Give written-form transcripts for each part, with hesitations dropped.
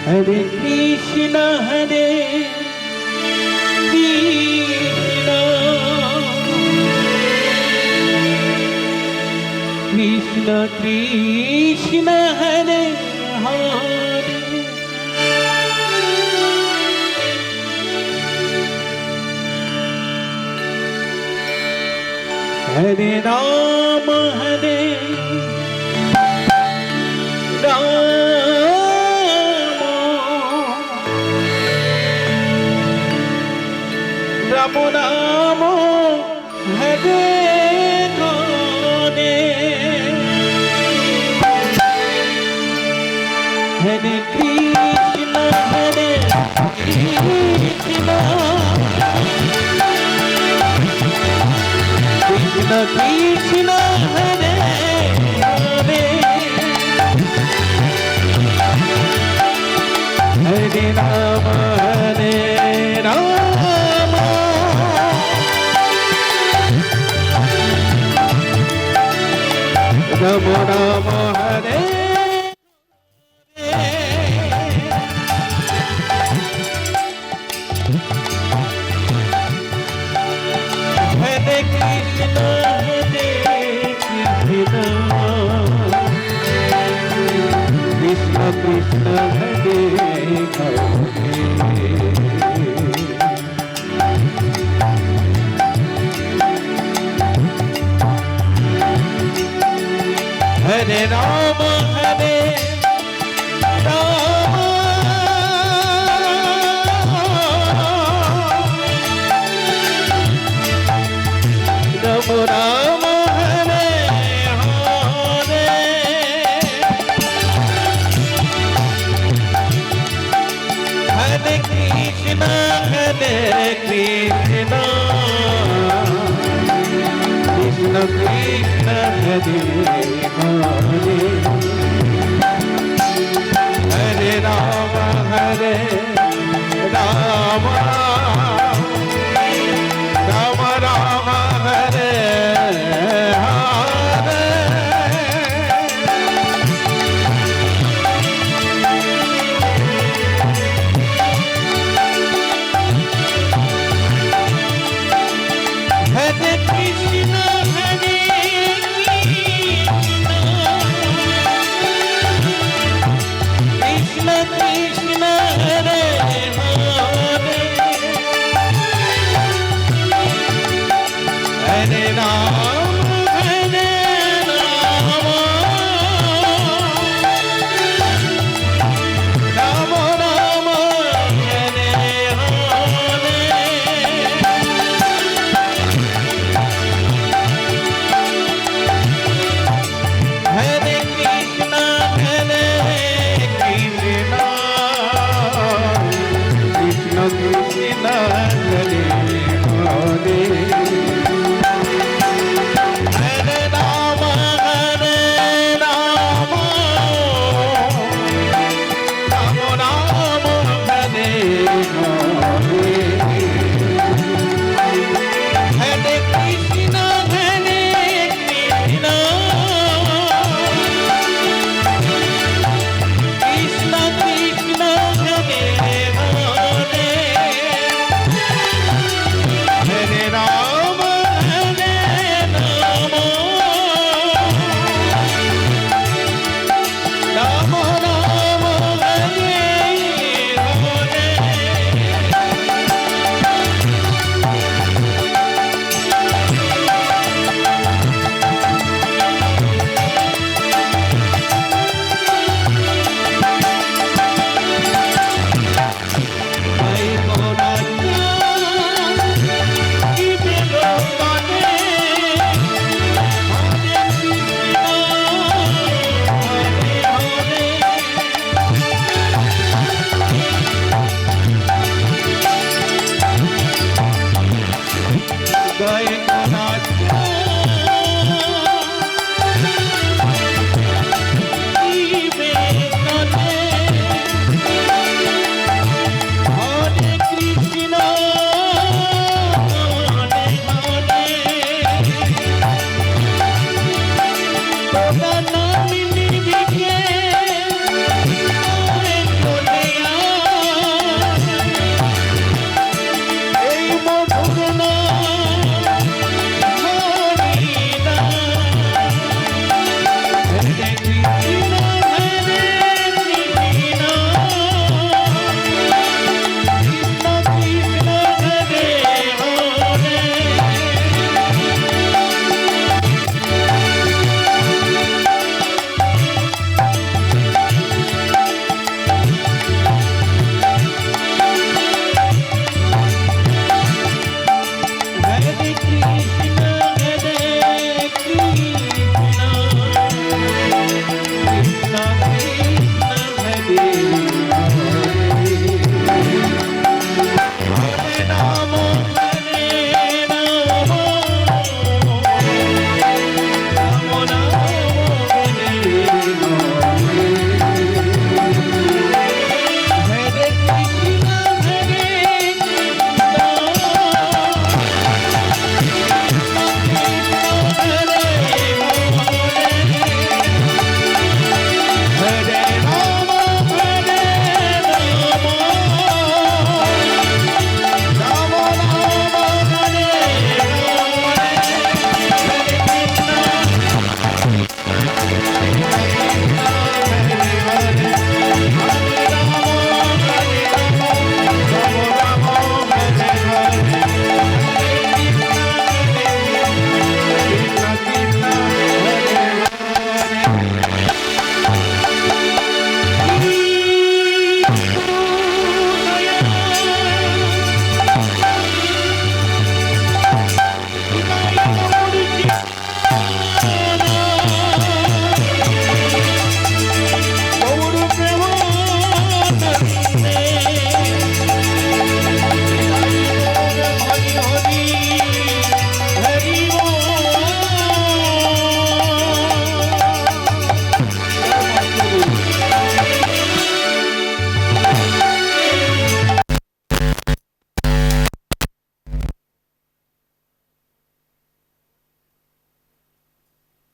Hare Krishna, Hare Krishna, Krishna Krishna, Hare Hare, Hare Rama, Hare Rama, Rama Rama, Hare Hare, Hare Krishna, Hare Krishna, Krishna Krishna, Hare Hare, Hare Rama, Hare Rama, Rama Rama, Hare Hare Krishna, Hare Krishna, Krishna Krishna, Hare Hare, Hare Rama, Hare Rama, Rama Rama, Hare Hare, Hare Krishna, Hare Krishna, Krishna Krishna, Hare Hare, Hare Rama, Hare Rama, Rama Rama, Hare Hare, Hare Krishna, Hare Krishna,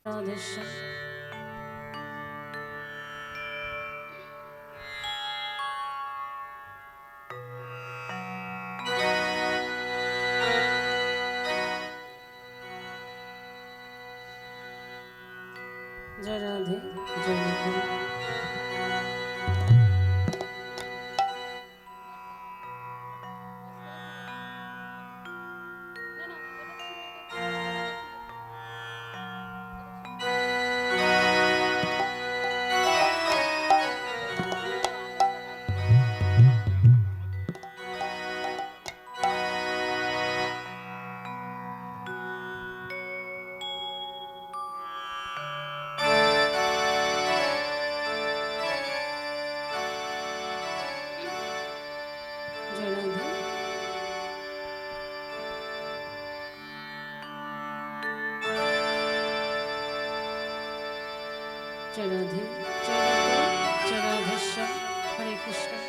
Radheshyam जय राधे जय राधे जय राधे जय राधेश्याम हरे कृष्ण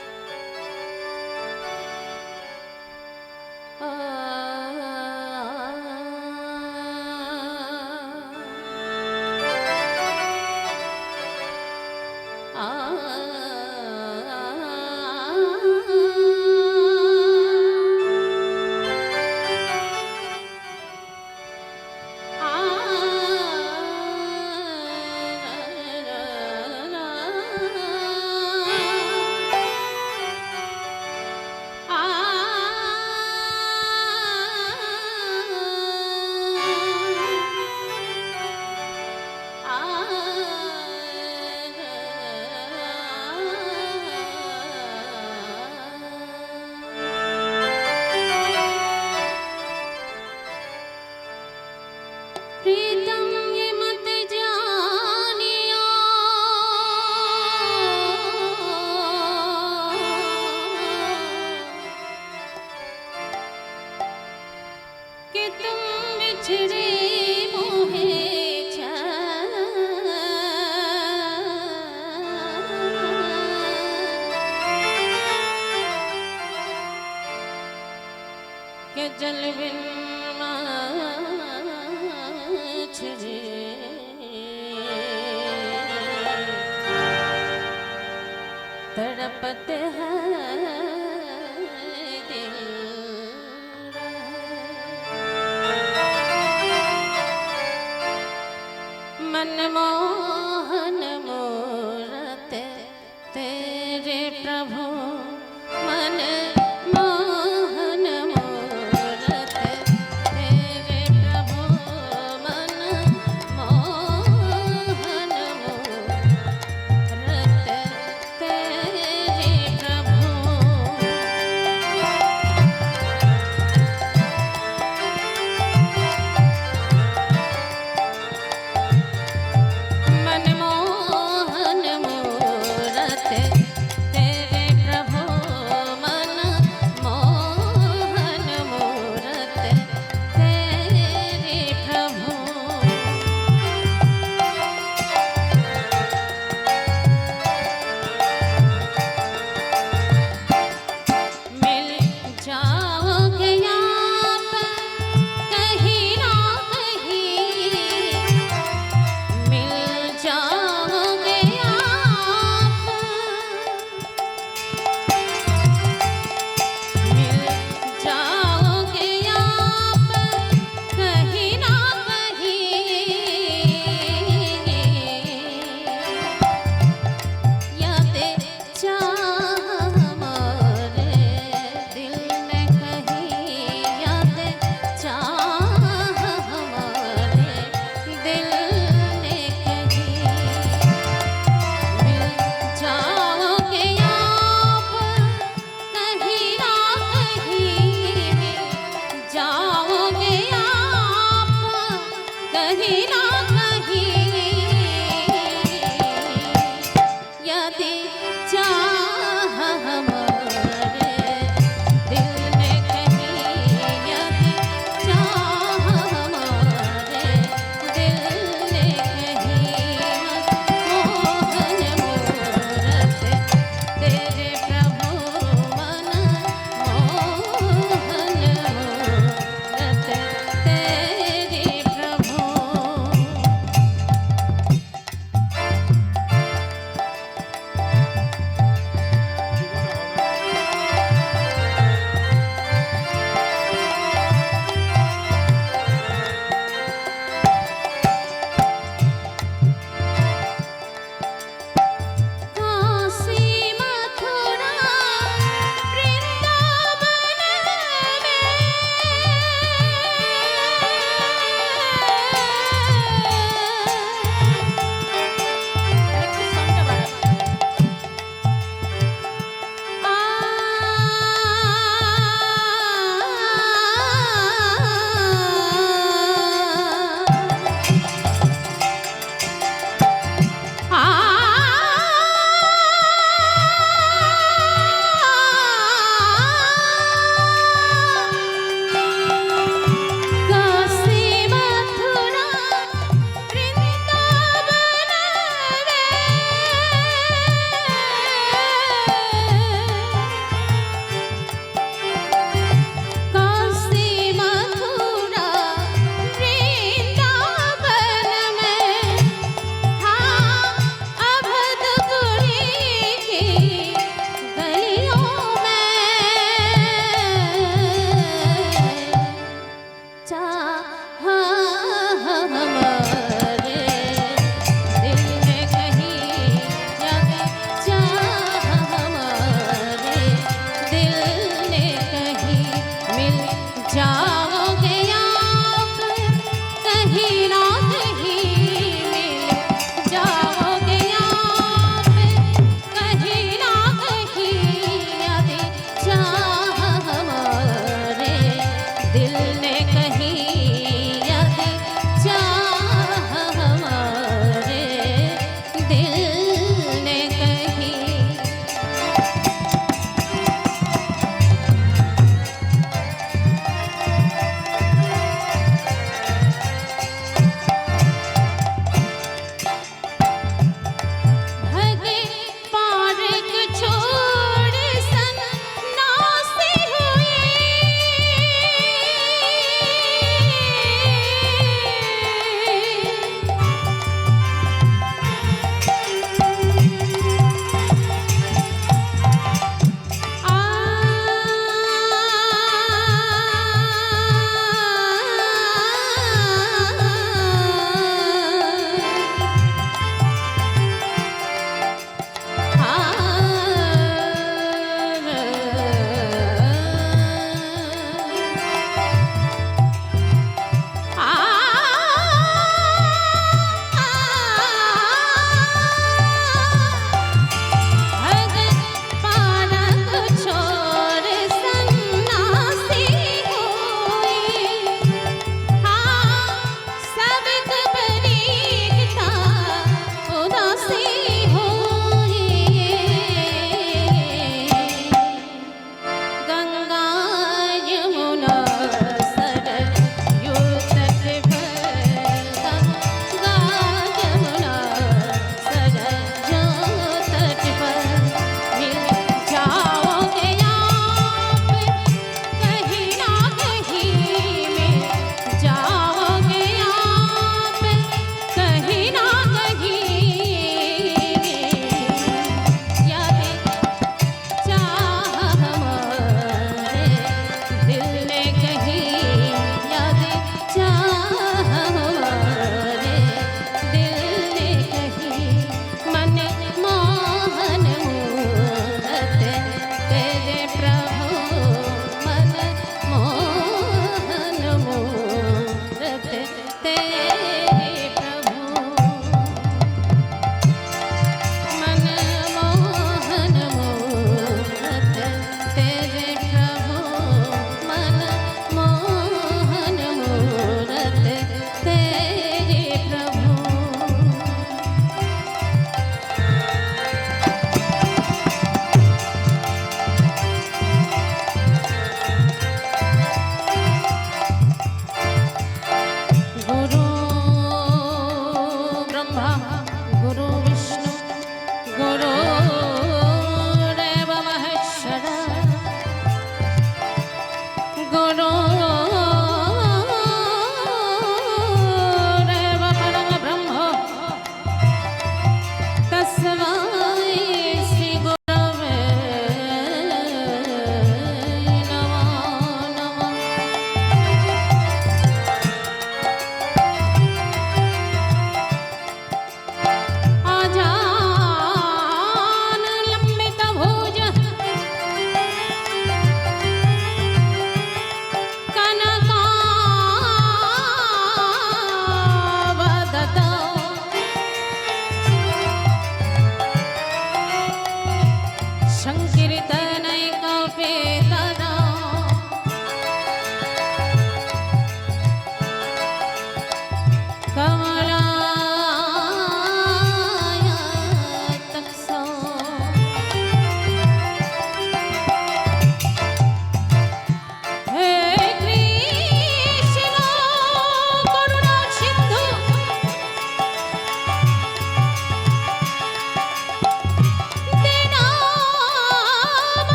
जल बिन माछरे तड़पत है दिल मनमोहन मूरत तेरे प्रभु मन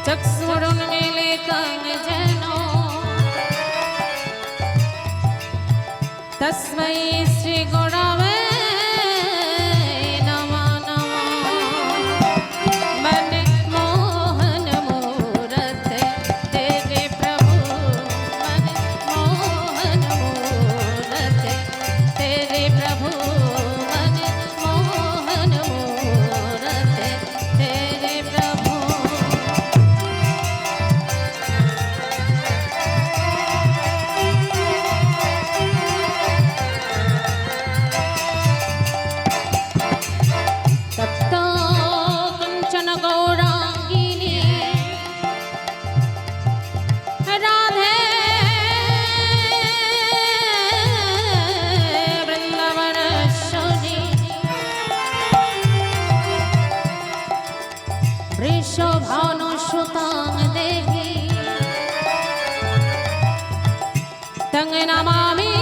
चक्षुरुन्मीले कंजनो तस्मै श्री गुरवे नमः नमः। मन मोहन मूरते तेरे प्रभु, मन मोहन मूरते तेरे प्रभु, मन मोहन मूरते तेरे प्रभु। तप्ता कंचन गौरांगिनी राधे वृंदावनेश्वरी वृषभानुसुतां देवी तं नमामि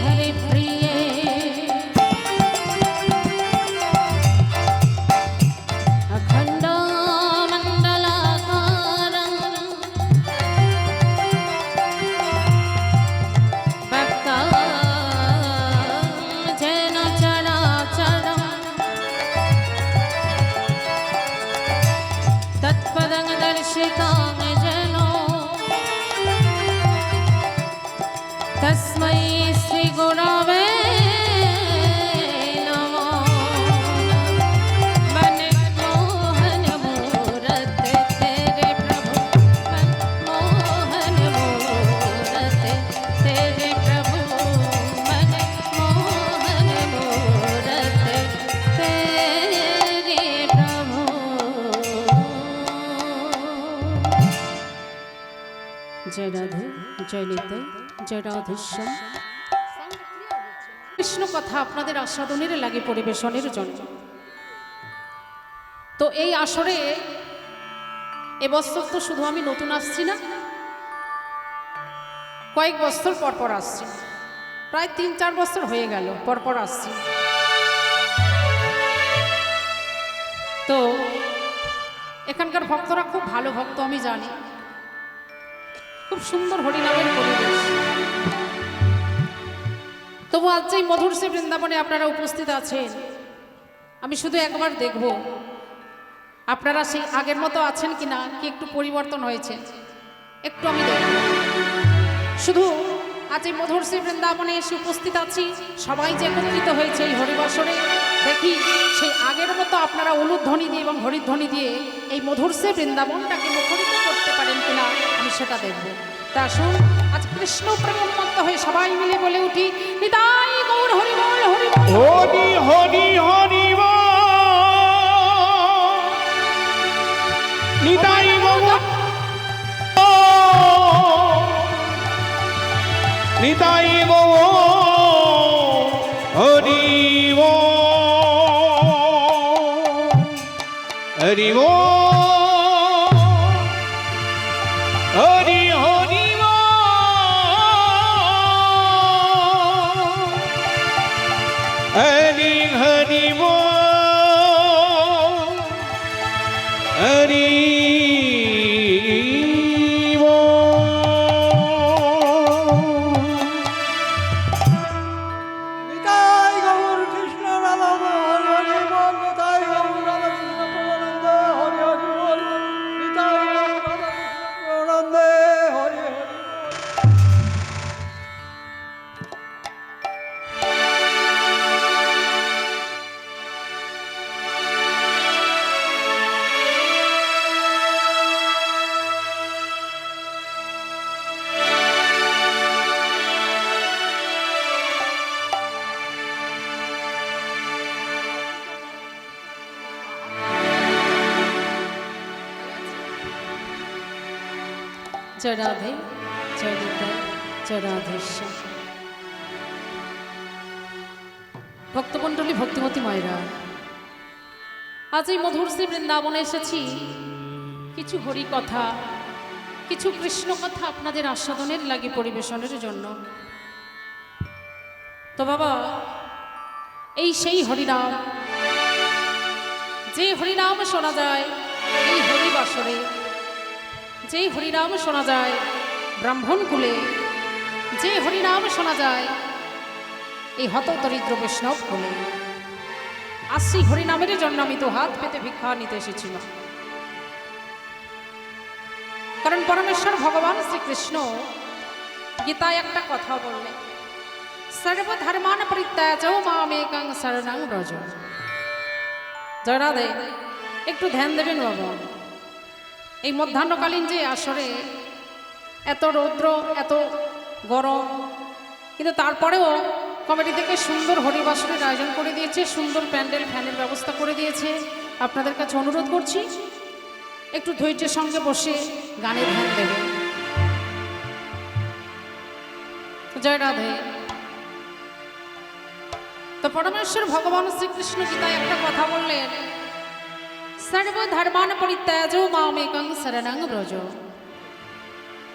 हरिप्रिये। अखण्डमण्डलाकारं भक्तं जेन चराचरं तत्पदं दर्शितां जनो तस्मै श्री गुरवे नमः। मन मोहन मूरते तेरे प्रभु, मन मोहन मूरते तेरे प्रभु, मन मोहन मूरते तेरे प्रभु। जय राधे, जय निताई, जय রাধেশ্যাম। কৃষ্ণ কথা আপনাদের আস্বাদনের লাগে পরিবেশনের জন্য। তো এই আসরে এবছর তো শুধু আমি নতুন আসছি না, কয়েক বছর পর পর আসছি, প্রায় ৩-৪ বছর হয়ে গেল পর পর আসছি। তো এখানকার ভক্তরা খুব ভালো ভক্ত আমি জানি, খুব সুন্দর হরিনামের পরিবেশ। তবু আজ এই মধুর সে বৃন্দাবনে আপনারা উপস্থিত আছেন, আমি শুধু একবার দেখব আপনারা সেই আগের মতো আছেন কিনা, কি একটু পরিবর্তন হয়েছে একটু আমি দেখব। শুধু আজ এই মধুর সে বৃন্দাবনে এসে উপস্থিত আছি, সবাই যে একত্রিত হয়েছে এই হরিবর্ষণে, দেখি সেই আগের মতো আপনারা উলুধ্বনি দিয়ে এবং হরিধ্বনি দিয়ে এই মধুর সে বৃন্দাবনটাকে মুখরিত করতে পারেন কিনা আমি সেটা দেখব। তা আসুন আজ কৃষ্ণ প্রেমোন্মত্ত হয়ে সবাই মিলে বলে উঠি, নিতাই গৌর হরি বল, হরি বল, হরি হরি হরি বল, নিতাই গৌর, নিতাই গৌর হরি বল, হরি বল, হরি হরি বল, হরি হরি বল, হরি নিতাই গৌর কৃষ্ণ রাধা বল, হরি বল, নিতাই গৌর রাধা কৃষ্ণ প্রেমানন্দে, হরি হরি বল, নিতাই গৌর রাধা কৃষ্ণ প্রেমানন্দে, হরি হরি বল। জয় রাধে, জয় নিতাই, জয় রাধেশ্যাম। ভক্তমণ্ডলী, ভক্তিমতী মায়েরা, আজ এই মধুর শ্রী বৃন্দাবনে এসেছি কিছু হরি কথা, কিছু কৃষ্ণ কথা আপনাদের আস্বাদনের লাগে পরিবেশনের জন্য। তো বাবা, এই সেই হরিনাম, যে হরিনাম শোনা যায় এই হরিবাসরে যেই হরিনাম শোনা যায় ব্রাহ্মণ কুলে, যে হরিনাম শোনা যায় এই হতদরিদ্র বৈষ্ণব কুলে, আর সেই হরিনামের জন্য আমি তো হাত পেতে ভিক্ষা নিতে এসেছিলাম। কারণ পরমেশ্বর ভগবান শ্রীকৃষ্ণ গীতায় একটা কথা বললেন, সর্বধর্মান পরিত্যাজ মামেকং শরণং ব্রজ। জয় রাধে। একটু ধ্যান দেবেন বাবা। এই মধ্যাহ্নকালীন যে আসরে এত রৌদ্র, এত গরম, কিন্তু তারপরেও কমিটি থেকে সুন্দর হরিবাসরের আয়োজন করে দিয়েছে, সুন্দর প্যান্ডেল ফ্যানের ব্যবস্থা করে দিয়েছে। আপনাদের কাছে অনুরোধ করছি একটু ধৈর্যের সঙ্গে বসে গানে ধ্যান দেবেন। জয় রাধে। তো পরমেশ্বর ভগবান শ্রীকৃষ্ণ গীতায় একটা কথা বললেন, সর্বধর্মান পরিত্যাজ মামেকং শরণং ব্রজ,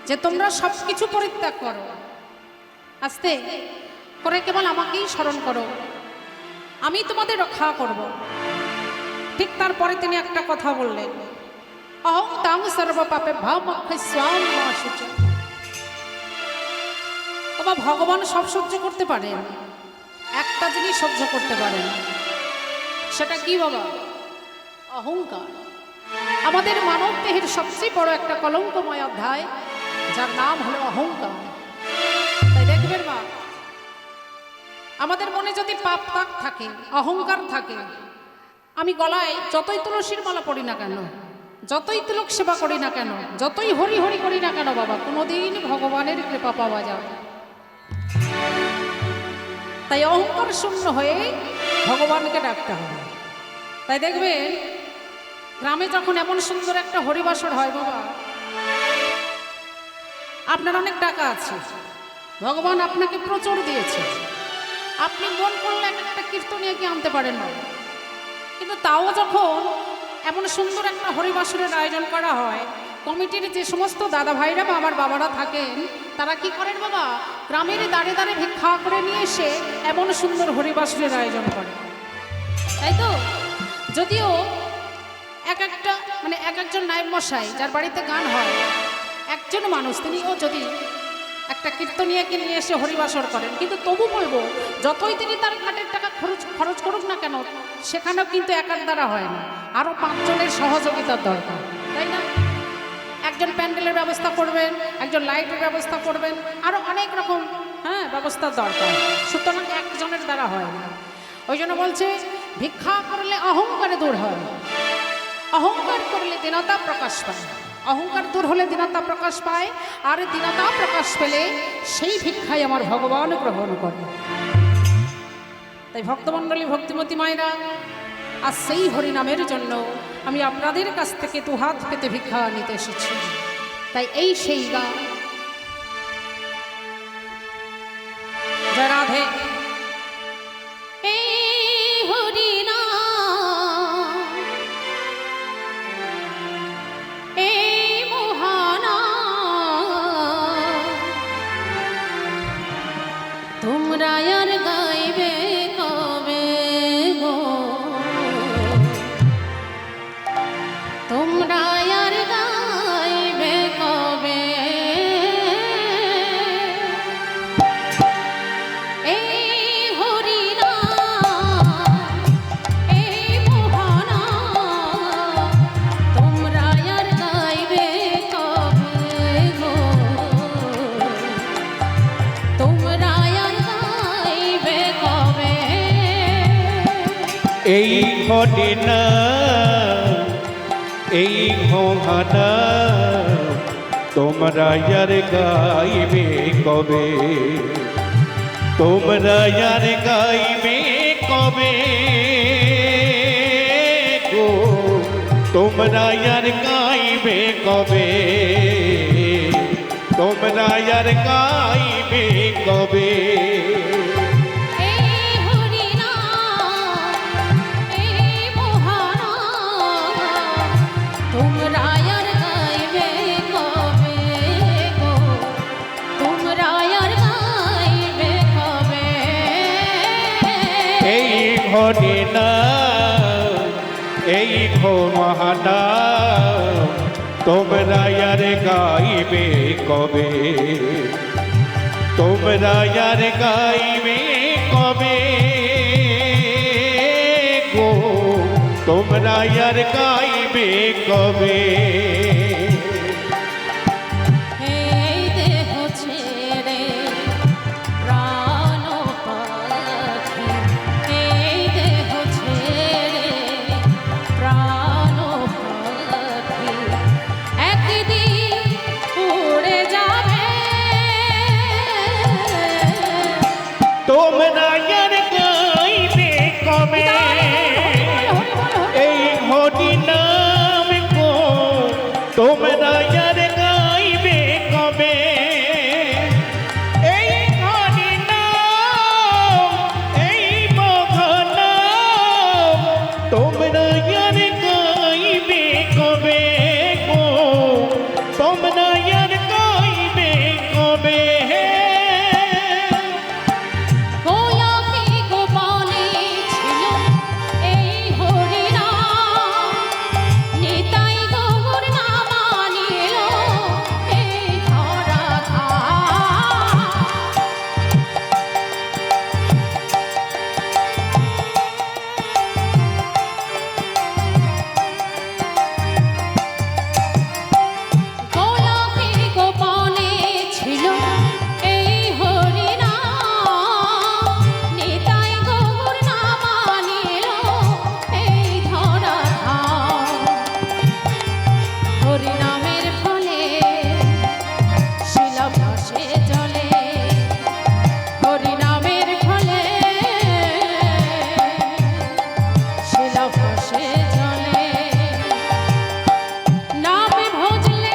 যে তোমরা সবকিছু পরিত্যাগ করো, আস্তে করে কেবল আমাকেই স্মরণ করো, আমি তোমাদের রক্ষা করব। ঠিক তারপরে তিনি একটা কথা বললেন, অহং তাং সর্ব পাপে ভাম শুচ। বাবা, ভগবান সব সহ্য করতে পারেন, একটা জিনিস সহ্য করতে পারেন, সেটা কি বাবা? অহংকার। আমাদের মানব দেহের সবচেয়ে বড় একটা কলঙ্কময় অধ্যায়, যার নাম হলো অহংকার। তাই দেখবেন মা, আমাদের মনে যদি পাপ তাক থাকে, অহংকার থাকে, আমি গলায় যতই তুলসীর মালা পড়ি না কেন, যতই তিলক সেবা করি না কেন, যতই হরি হরি করি না কেন বাবা, কোনোদিন ভগবানের কৃপা পাওয়া যাবে। তাই অহংকার শূন্য হয়ে ভগবানকে ডাকতে হবে। তাই দেখবেন গ্রামে যখন এমন সুন্দর একটা হরিবাসর হয় বাবা, আপনার অনেক টাকা আছে, ভগবান আপনাকে প্রচুর দিয়েছে, আপনি মন করলে একটা কীর্তনীয় কি আনতে পারেন না, কিন্তু তাও যখন এমন সুন্দর একটা হরিবাসরের আয়োজন করা হয়, কমিটির যে সমস্ত দাদা ভাইরা বা আমার বাবারা থাকেন, তারা কি করেন বাবা, গ্রামের দাঁড়ে দাঁড়ে ভিক্ষা করে নিয়ে এসে এমন সুন্দর হরিবাসরের আয়োজন করে। তাই তো যদিও এক একজন নায়েব মশাই যার বাড়িতে গান হয়, একজন মানুষ তিনিও যদি একটা কীর্তনীয়কে নিয়ে এসে হরিবাসর করেন, কিন্তু তবু বলবো যতই তিনি তার ঘাটের টাকা খরচ করুক না কেন, সেখানেও কিন্তু একার দ্বারা হয় না, আরও 5 জনের সহযোগিতার দরকার, তাই না? একজন প্যান্ডেলের ব্যবস্থা করবেন, একজন লাইটের ব্যবস্থা করবেন, আরও অনেক রকম ব্যবস্থার দরকার, সুতরাং একজনের দ্বারা হয় না। ওই জন্য বলছে ভিক্ষা করলে অহংকারে দূর হয়, অহংকার করলে দীনতা প্রকাশ পায়, অহংকার দূর হলে দীনতা প্রকাশ পায়, আর দীনতা প্রকাশ পেলে সেই ভিক্ষাই আমার ভগবান গ্রহণ করে। তাই ভক্তমণ্ডলী, ভক্তিমতী মায়েরা, আর সেই হরিনামের জন্য আমি আপনাদের কাছ থেকে দুহাত পেতে ভিক্ষা নিতে এসেছি। তাই এই সেই গান, জয় রাধে। তোমরা আর গাইবে কবে গো, তোমরা আর গাইবে কবে, এই হরিনাম এই মহানাম, তোমরা আর গাইবে কবে গো, তোমরা এই হরিনাম এই মহানাম, তোমরা আর গাইবে কবে, তোমরা আর গাইবে কবে গো, তোমরা আর গাইবে কবে, তোমরা আর গাইবে কবে। হরিনাম এই মহানাম, তোমরা আর গাইবে কবে তোমরা আর গাইবে কবে গো তোমরা আর গাইবে কবে এই দেহ ছেড়ে প্রাণ পাখি এই দেহ ছেড়ে প্রাণ পাখি একদিন উড়ে যাবে তোমরা আর গাইবে কবে এই হরি নাম গো তোমরা আর গাইবে কবে এই হরি নাম এই মহান নাম তোমরা আর গাইবে কবে গো তোমরা আর গাইবে কবে গোলাপি গোপালে ছিল এই হরিনাম নিতাই গৌর নাম আনিল এই ধরাধাম গোলাপি গোপালে ছিল এই হরিনাম নিতাই গৌর নাম আনিল এই ধরাধাম হরিনামের ফলে শিলা ভাসে জলে হরিনামের ফলে শিলা ভাসে জলে নামে ভজলে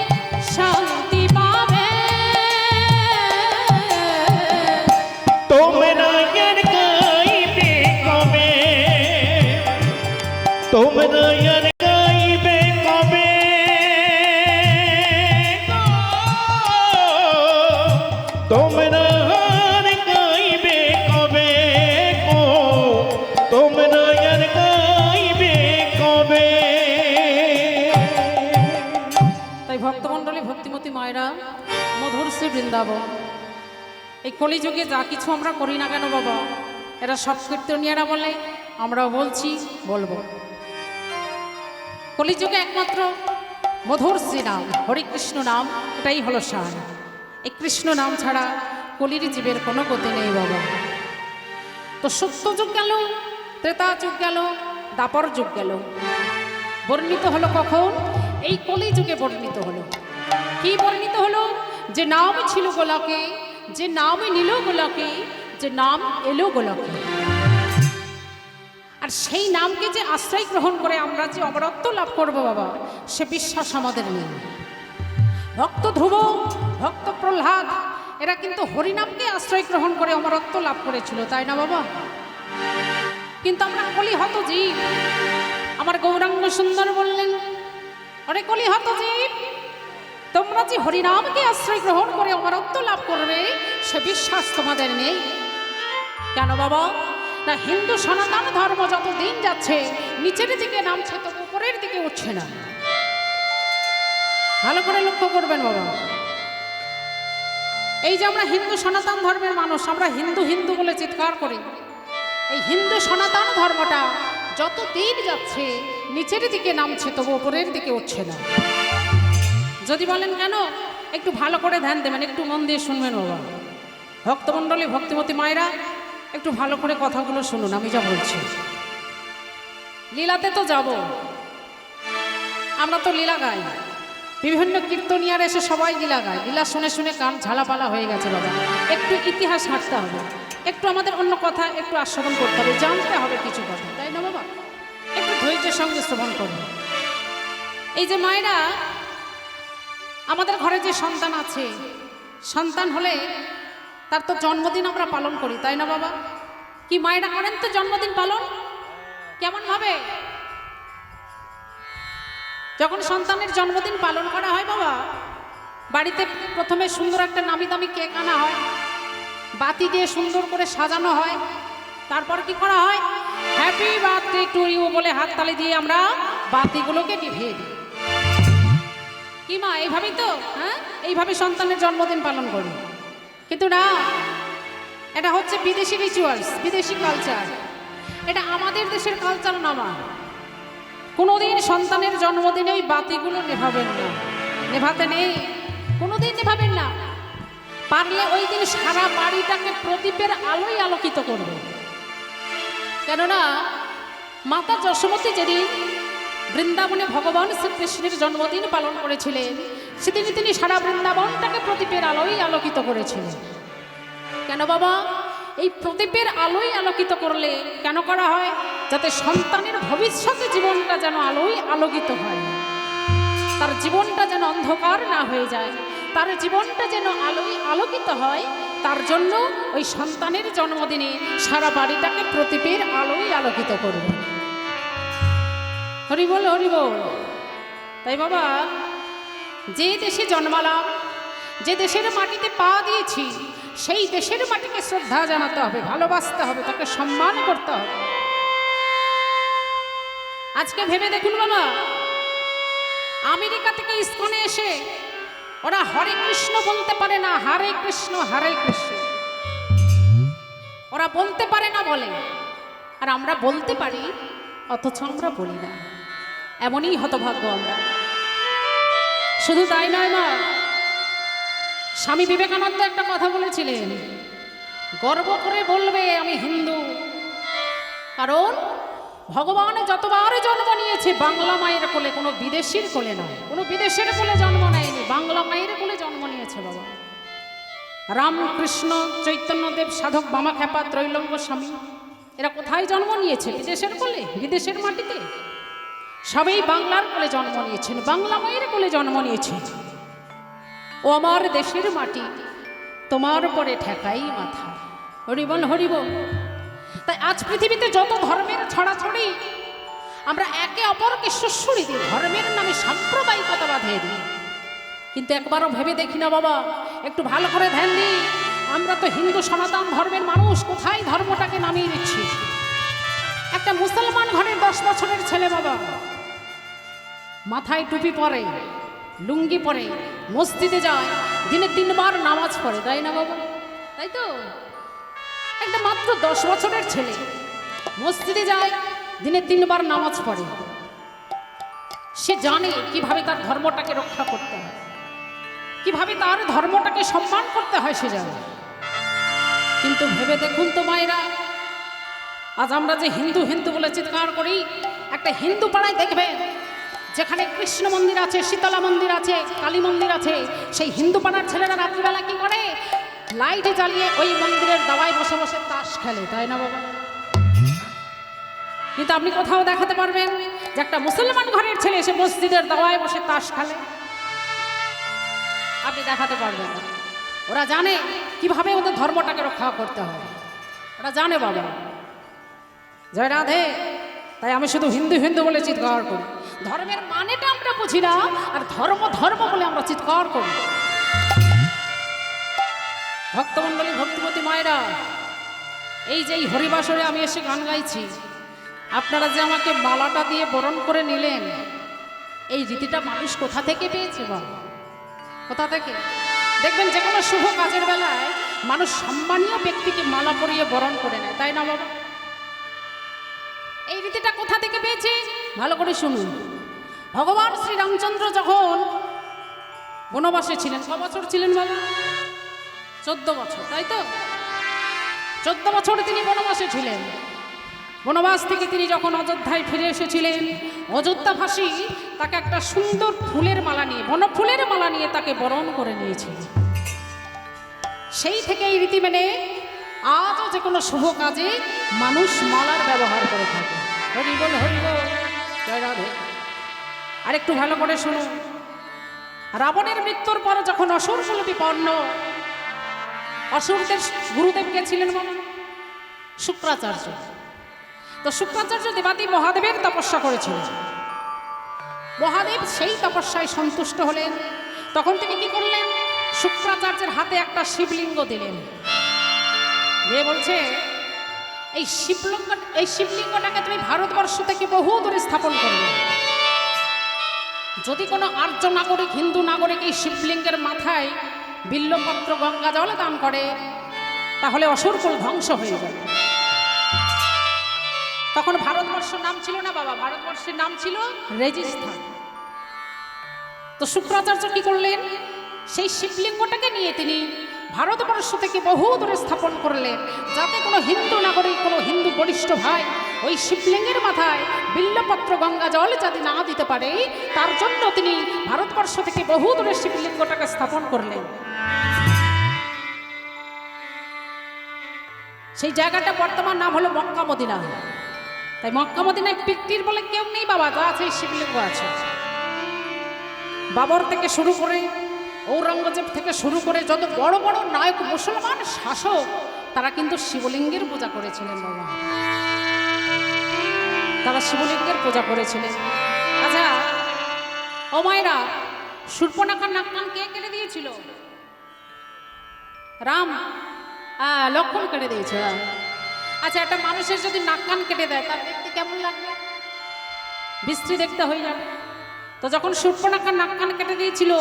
শান্তি পাবে তোমরা আর গাইবে কবে তোমরা আর গাইবে কবে তোমরা আর গাইবে কবে গো তোমরা আর গাইবে কবে তাই ভক্তমণ্ডলী ভক্তিমতী মায়েরা মধুর শ্রী বৃন্দাবন এই কলিযুগে যা কিছু আমরা করি না কেন বাবা এরা সব কীর্তনীয়রা বলে আমরাও বলছি বলবো কলিযুগে একমাত্র মধুর শ্রী নাম হরিকৃষ্ণ নাম এটাই হলো সার এই কৃষ্ণ নাম ছাড়া কলির জীবের কোনো গতি নেই বাবা তো সত্য যুগ গেল ত্রেতা যুগ গেল দাপর যুগ গেল বর্ণিত হলো কখন এই কলি যুগে বর্ণিত হলো কি বর্ণিত হলো যে নাম ছিল গোলাকে যে নাম নিল গোলাকে যে নাম এলো গোলাকে আর সেই নামকে যে আশ্রয় গ্রহণ করে আমরা যে অমরত্ব লাভ করব বাবা সে বিশ্বাস আমাদের নেই ভক্ত ধ্রুব ভক্ত প্রহ্লাদ এরা কিন্তু হরিনামকে আশ্রয় গ্রহণ করে অমরত্ব লাভ করেছিল তাই না বাবা কিন্তু আমরা কলিহত জীব আমার গৌরাঙ্গ সুন্দর বললেন অনেক কলিহত জীব তোমরা যে হরিনামকে আশ্রয় গ্রহণ করে অমরত্ব লাভ করবে সে বিশ্বাস তোমাদের নেই কেন বাবা না হিন্দু সনাতন ধর্ম যত দিন যাচ্ছে নিচের দিকে নামছে তো উপরের দিকে উঠছে না ভালো করে লক্ষ্য করবেন বাবা এই যে আমরা হিন্দু সনাতন ধর্মের মানুষ আমরা হিন্দু হিন্দু বলে চিৎকার করি এই হিন্দু সনাতন ধর্মটা যত দিন যাচ্ছে নিচের দিকে নামছে তবু উপরের দিকে উঠছে না যদি বলেন কেন একটু ভালো করে ধ্যান দেবেন একটু মন দিয়ে শুনবেন বাবা ভক্তমণ্ডলী ভক্তিমতী মায়েরা একটু ভালো করে কথাগুলো শুনুন আমি যা বলছি লীলাতে তো যাব আমরা তো লীলা গাই বিভিন্ন কীর্তনিয়ার এসে সবাই লীলা গায় লীলা শুনে শুনে কান ঝালাপালা হয়ে গেছে বাবা একটু ইতিহাস হাঁটতে হবে একটু আমাদের অন্য কথা একটু আস্বাদন করতে হবে জানতে হবে কিছু কথা তাই না বাবা একটু ধৈর্যের সঙ্গে শ্রবণ করুন এই যে মায়েরা আমাদের ঘরে যে সন্তান আছে সন্তান হলে তার তো জন্মদিন আমরা পালন করি তাই না বাবা কি মায়েরা করেন তো জন্মদিন পালন কেমন ভাবে যখন সন্তানের জন্মদিন পালন করা হয় বাবা বাড়িতে প্রথমে সুন্দর একটা নামি দামি কেক আনা হয় বাতি দিয়ে সুন্দর করে সাজানো হয় তারপর কি করা হয় হ্যাপি বার্থডে টু ইউ বলে হাততালি দিয়ে আমরা বাতিগুলোকে নিভিয়ে দিই কি মা এইভাবেই তো, হ্যাঁ এইভাবে সন্তানের জন্মদিন পালন করি, কিন্তু না, এটা হচ্ছে বিদেশি রিচুয়ালস, বিদেশি কালচার। এটা আমাদের দেশের কালচার না মা। কোনোদিন সন্তানের জন্মদিনে ওই বাতিগুলো নেভাবেন না, নেভাতে নেই, কোনোদিন নেভাবেন না। পারলে ওই দিন সারা বাড়িটাকে প্রদীপের আলোয় আলোকিত করবে। কেননা মাতা যশোমতী যেদিন বৃন্দাবনে ভগবান শ্রীকৃষ্ণের জন্মদিন পালন করেছিলেন, সেদিন তিনি সারা বৃন্দাবনটাকে প্রদীপের আলোয় আলোকিত করেছিলেন। কেন বাবা? এই প্রদীপের আলোয় আলোকিত করলে কেন করা হয়? যাতে সন্তানের ভবিষ্যতে জীবনটা যেন আলোয় আলোকিত হয়, তার জীবনটা যেন অন্ধকার না হয়ে যায়, তার জীবনটা যেন আলোয় আলোকিত হয়। তার জন্য ওই সন্তানের জন্মদিনে সারা বাড়িটাকে প্রদীপের আলোয় আলোকিত করবে। হরি বল, হরি বল। তাই বাবা, যে দেশে জন্মালাম, যে দেশের মাটিতে পা দিয়েছি, সেই দেশের মাটিকে শ্রদ্ধা জানাতে হবে, ভালোবাসতে হবে, তাকে সম্মান করতে হবে। আজকে ভেবে দেখুন বাবা, আমেরিকা থেকে ইসকনে এসে ওরা হরে কৃষ্ণ বলতে পারে না, হরে কৃষ্ণ হরে কৃষ্ণ ওরা বলতে পারে না বলে, আর আমরা বলতে পারি, অথচ আমরা বলি না। এমনই হতভাগ্য আমরা। শুধু তাই নয় মা, স্বামী বিবেকানন্দ একটা কথা বলেছিলেন, গর্ব করে বলবে আমি হিন্দু, কারণ ভগবান যতবার জন্ম নিয়েছে বাংলা মায়ের কোলে, কোনো বিদেশির কোলে নয়, কোনো বিদেশের কোলে জন্ম নেয়নি, বাংলা মায়ের কোলে জন্ম নিয়েছে বাবা। রামকৃষ্ণ চৈতন্যদেব, সাধক বামাখ্যাপা, ত্রৈলঙ্গ স্বামী, এরা কোথায় জন্ম নিয়েছে? বিদেশের কোলে, বিদেশের মাটিতে। সবাই বাংলার কোলে জন্ম নিয়েছেন, বাংলা মায়ের কোলে জন্ম নিয়েছে। ও আমার দেশের মাটি, তোমার পরে ঠেকাই মাথা। হরিবল, হরিবল। তাই আজ পৃথিবীতে যত ধর্মের ছড়াছড়ি, আমরা একে অপরকে সুশ্রুড়ি দিই, ধর্মের নামে সাম্প্রদায়িকতা বাঁধিয়ে দিই। কিন্তু একবারও ভেবে দেখি না বাবা, একটু ভালো করে ধ্যান দিই, আমরা তো হিন্দু সনাতন ধর্মের মানুষ, কোথায় ধর্মটাকে নামিয়ে দিচ্ছি। একটা মুসলমান ঘরের 10 বছরের ছেলে বাবা, মাথায় টুপি পরে, লুঙ্গি পরে, মসজিদে যায়, দিনে 3 বার নামাজ পড়ে, তাই না বাবা? তাই তো? একটা মাত্র 10 বছরের ছেলে মসজিদে যায়, দিনে 3 বার নামাজ পড়ে। সে জানে কিভাবে তার ধর্মটাকে রক্ষা করতে হয়, কিভাবে তার ধর্মটাকে সম্মান করতে হয়, সে জানে। কিন্তু ভেবে দেখুন তো মায়েরা, আজ আমরা যে হিন্দু হিন্দু বলে চিৎকার করি, একটা হিন্দু পাড়ায় দেখবেন যেখানে কৃষ্ণ মন্দির আছে, শীতলা মন্দির আছে, কালী মন্দির আছে, সেই হিন্দু পাড়ার ছেলেরা রাত্রিবেলা কি করে? লাইট জ্বালিয়ে ওই মন্দিরের দাওয়ায় বসে বসে তাস খেলে, তাই না বাবা? কিন্তু আপনি কোথাও দেখাতে পারবেন যে একটা মুসলমান ঘরের ছেলে এসে মসজিদের দাওয়ায় বসে তাস খেলে? আপনি দেখাতে পারবেন না। ওরা জানে কিভাবে ওদের ধর্মটাকে রক্ষা করতে হয়, ওরা জানে বাবা। জয় রাধে। তাই আমি শুধু হিন্দু হিন্দু বলে চিৎকার করি, ধর্মের মানেটা আমরা বুঝি না, আর ধর্ম ধর্ম বলে আমরা চিৎকার করি। ভক্তমণ্ডলী, ভক্তিমতী মায়েরা, এই যে হরিবাসরে আমি এসে গান গাইছি, আপনারা যে আমাকে মালাটা দিয়ে বরণ করে নিলেন, এই রীতিটা মানুষ কোথা থেকে পেয়েছে বাবা? কোথা থেকে? দেখবেন যে কোনো শুভ কাজের বেলায় মানুষ সম্মানীয় ব্যক্তিকে মালা পরিয়ে বরণ করে নেয়, তাই না বাবা? এই রীতিটা কোথা থেকে পেয়েছে? ভালো করে শুনুন। ভগবান শ্রী রামচন্দ্র যখন বনবাসে ছিলেন, ক বছর ছিলেন বাবা? 14 বছর, তাই তো? 14 বছর তিনি বনবাসে ছিলেন। বনবাস থেকে তিনি যখন অযোধ্যায় ফিরে এসেছিলেন, অযোধ্যাবাসী তাকে একটা সুন্দর ফুলের মালা নিয়ে, বনফুলের মালা নিয়ে তাকে বরণ করে নিয়েছিল। সেই থেকে এই রীতি মেনে আজও যে কোনো শুভ কাজে মানুষ মালার ব্যবহার করে থাকে। হরি বল, হরি বল, জয় রাধে। আর একটু ভালো করে শুনুন। রাবণের মৃত্যুর পর যখন অসুরকুল বিপন্ন, অসুরদের গুরুদেব কে ছিলেন বাবা? শুক্রাচার্য। তো শুক্রাচার্য দেবাদি মহাদেবের তপস্যা করেছিলেন। মহাদেব সেই তপস্যায় সন্তুষ্ট হলেন। তখন তিনি কি করলেন? শুক্রাচার্যের হাতে একটা শিবলিঙ্গ দিলেন, দিয়ে বলছে, এই শিবলিঙ্গটাকে তুমি ভারতবর্ষ থেকে বহু দূরে স্থাপন করবে। যদি কোনো আর্য নাগরিক হিন্দু নাগরিক এই শিবলিঙ্গের মাথায় বিল্লপত্র গঙ্গা জল দান করে, তাহলে অসুরকুল ধ্বংস হয়ে যাবে। তখন ভারতবর্ষের নাম ছিল না বাবা, ভারতবর্ষের নাম ছিল রেজিস্থান। তো শুক্রাচার্য কি করলেন, সেই শিবলিঙ্গটাকে নিয়ে তিনি ভারতবর্ষ থেকে বহু দূরে স্থাপন করলেন, যাতে কোনো হিন্দু নাগরিক, কোনো হিন্দু বরিষ্ঠ ভাই ওই শিবলিঙ্গের মাথায় বিল্লপত্র গঙ্গা জল যাতে না দিতে পারে, তার জন্য তিনি ভারতবর্ষ থেকে বহু দূরে শিবলিঙ্গটাকে স্থাপন করলেন। সেই জায়গাটা বর্তমান নাম হলো মক্কা মদিনা। তাই মক্কা মদিনায় পিকটির বলে কেউ নেই বাবা, যা আছে এই শিবলিঙ্গ আছে। বাবর থেকে শুরু করে, ঔরঙ্গজেব থেকে শুরু করে যত বড় বড় নায়ক মুসলমান শাসক, তারা কিন্তু শিবলিঙ্গের পূজা করেছিলেন বাবা, তারা শিবলিঙ্গের পূজা করেছিলেন। আচ্ছা ও মায়েরা, শূর্পণখার নাক কান কে কেটে দিয়েছিল? রাম, লক্ষণ কেটে দিয়েছিল। আচ্ছা, একটা মানুষের যদি নাক কান কেটে দেয়, তার দেখতে কেমন লাগবে? বিশ্রী দেখতে হয়ে যাবে। তো যখন শূর্পণখার নাক কান কেটে দিয়েছিল,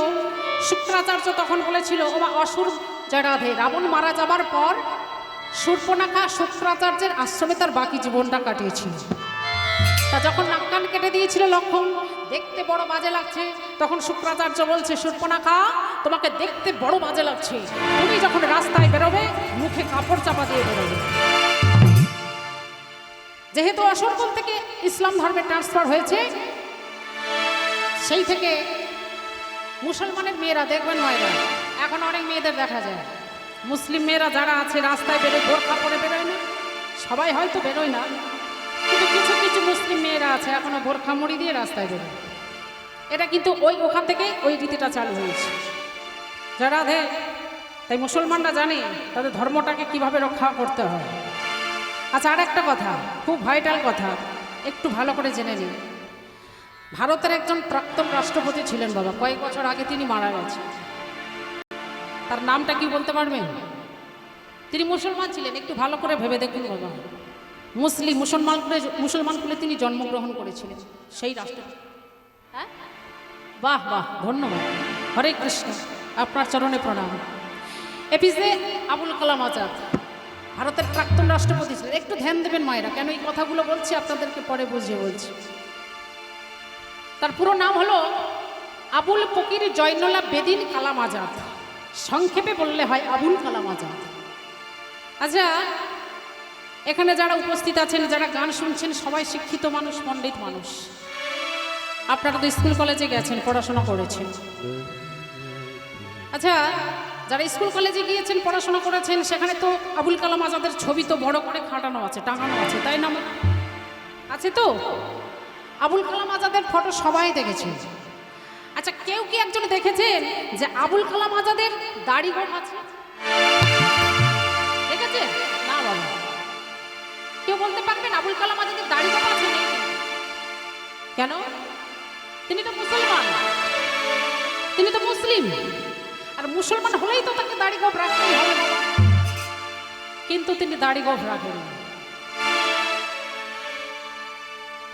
শুক্রাচার্য তখন বলেছিল, ও অসুর জয় রাধে, রাবণ মারা যাবার পর শূর্পণখা শুক্রাচার্যের আশ্রমে তার বাকি জীবনটা কাটিয়েছিল। তা যখন নাক কান কেটে দিয়েছিল লক্ষণ, দেখতে বড় বাজে লাগছে, তখন শুক্রাচার্য বলছে, শূর্পণখা তোমাকে দেখতে বড় বাজে লাগছে, তুমি যখন রাস্তায় বেরোবে মুখে কাপড় চাপা দিয়ে বেরোবে। যেহেতু অসুরকুল থেকে ইসলাম ধর্মে ট্রান্সফার হয়েছে, সেই থেকে মুসলমানের মেয়েরা দেখবেন মায়েরা, এখন অনেক মেয়েদের দেখা যায়, মুসলিম মেয়েরা যারা আছে রাস্তায় বেরোয় বোরখা পরে বেরোয় না, সবাই হয়তো বেরোয় না, কিন্তু কিছু কিছু মুসলিম মেয়েরা আছে এখনো বোরখা মুড়ি দিয়ে রাস্তায় বেরোয়। এটা কিন্তু ওখান থেকে ওই রীতিটা চালু হয়েছে। যারা তাই মুসলমানরা জানে তাদের ধর্মটাকে কিভাবে রক্ষা করতে হয়। আচ্ছা, আর একটা কথা, খুব ভাইটাল কথা, একটু ভালো করে জেনে নিন। ভারতের একজন প্রাক্তন রাষ্ট্রপতি ছিলেন বাবা, কয়েক বছর আগে তিনি মারা গেছেন। তার নামটা কি বলতে পারবেন? তিনি মুসলমান ছিলেন, একটু ভালো করে ভেবে দেখুন বাবা। মুসলমান কুলে তিনি জন্মগ্রহণ করেছিলেন, সেই রাষ্ট্রপতি। হ্যাঁ, বাহ বাহ, ধন্যবাদ, হরে কৃষ্ণ, আপনার চরণে প্রণাম। এপিজে আবুল কালাম আজাদ ভারতের প্রাক্তন রাষ্ট্রপতি ছিলেন। একটু ধ্যান দেবেন মায়েরা, কেন এই কথাগুলো বলছি আপনাদেরকে পরে বুঝিয়ে বলছি। তার পুরো নাম হলো আবুল ফকির জয়নুল্লাহ বেদিন কালাম আজাদ, সংক্ষেপে বললে হয় আবুল কালাম আজাদ। আচ্ছা, এখানে যারা উপস্থিত আছেন, যারা গান শুনছেন, সবাই শিক্ষিত মানুষ, পণ্ডিত মানুষ। আপনারা তো স্কুল কলেজে গেছেন, পড়াশোনা করেছেন। আচ্ছা, যারা স্কুল কলেজে গিয়েছেন, পড়াশোনা করেছেন, সেখানে তো আবুল কালাম আজাদের ছবি তো বড় করে খাটানো আছে, টাঙানো আছে, তাই না? আছে তো? আবুল কালাম আজাদের ফটো সবাই দেখেছেন। আচ্ছা, কেউ কি একজন দেখেছেন যে আবুল কালাম আজাদের দাড়ি গোঁফ আছে? দেখেছেন না বাবা? কেউ বলতে পারবেন আবুল কালাম আজাদের দাড়ি গোঁফ আছে? নেই। কেন? তিনি তো মুসলমান, তিনি তো মুসলিম, আর মুসলমান হলেই তো তাকে দাড়ি গোঁফ রাখতেই হবে বাবা। কিন্তু তিনি দাড়ি গোঁফ রাখেন।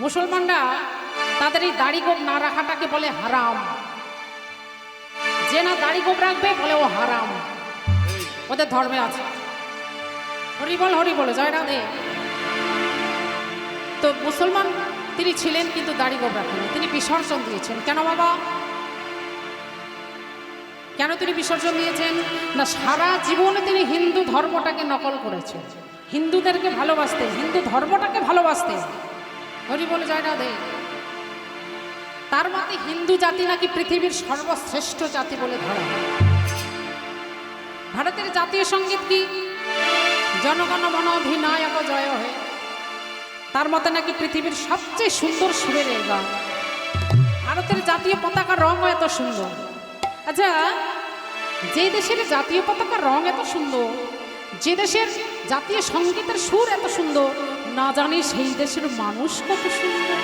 মুসলমানরা তাদের এই দাড়ি গোঁফ না রাখাটাকে বলে হারাম। যে না দাড়ি গোঁফ রাখবে বলে ও হারাম, ওদের ধর্মে আছে। হরিবল হরিবল, জয় রাধে। তো মুসলমান তিনি ছিলেন, কিন্তু দাড়ি গোঁফ রাখেন, তিনি বিসর্জন দিয়েছেন। কেন বাবা? কেন তিনি বিসর্জন দিয়েছেন? না, সারা জীবনে তিনি হিন্দু ধর্মটাকে নকল করেছেন, হিন্দুদেরকে ভালোবাসতেন, হিন্দু ধর্মটাকে ভালোবাসতেন। হরি বলে জয় রাধে। তার মতে হিন্দু জাতি নাকি পৃথিবীর সর্বশ্রেষ্ঠ জাতি বলে ধরা হয়। ভারতের জাতীয় সঙ্গীত কি? জনগণ মন অধিনায়ক জয় হে। তার মতে নাকি পৃথিবীর সবচেয়ে সুন্দর সুরের এই গান। ভারতের জাতীয় পতাকার রঙ এত সুন্দর। আচ্ছা, যে দেশের জাতীয় পতাকার রং এত সুন্দর, যে দেশের জাতীয় সঙ্গীতের সুর এত সুন্দর, না জানি সেই দেশের মানুষ কত সুন্দর,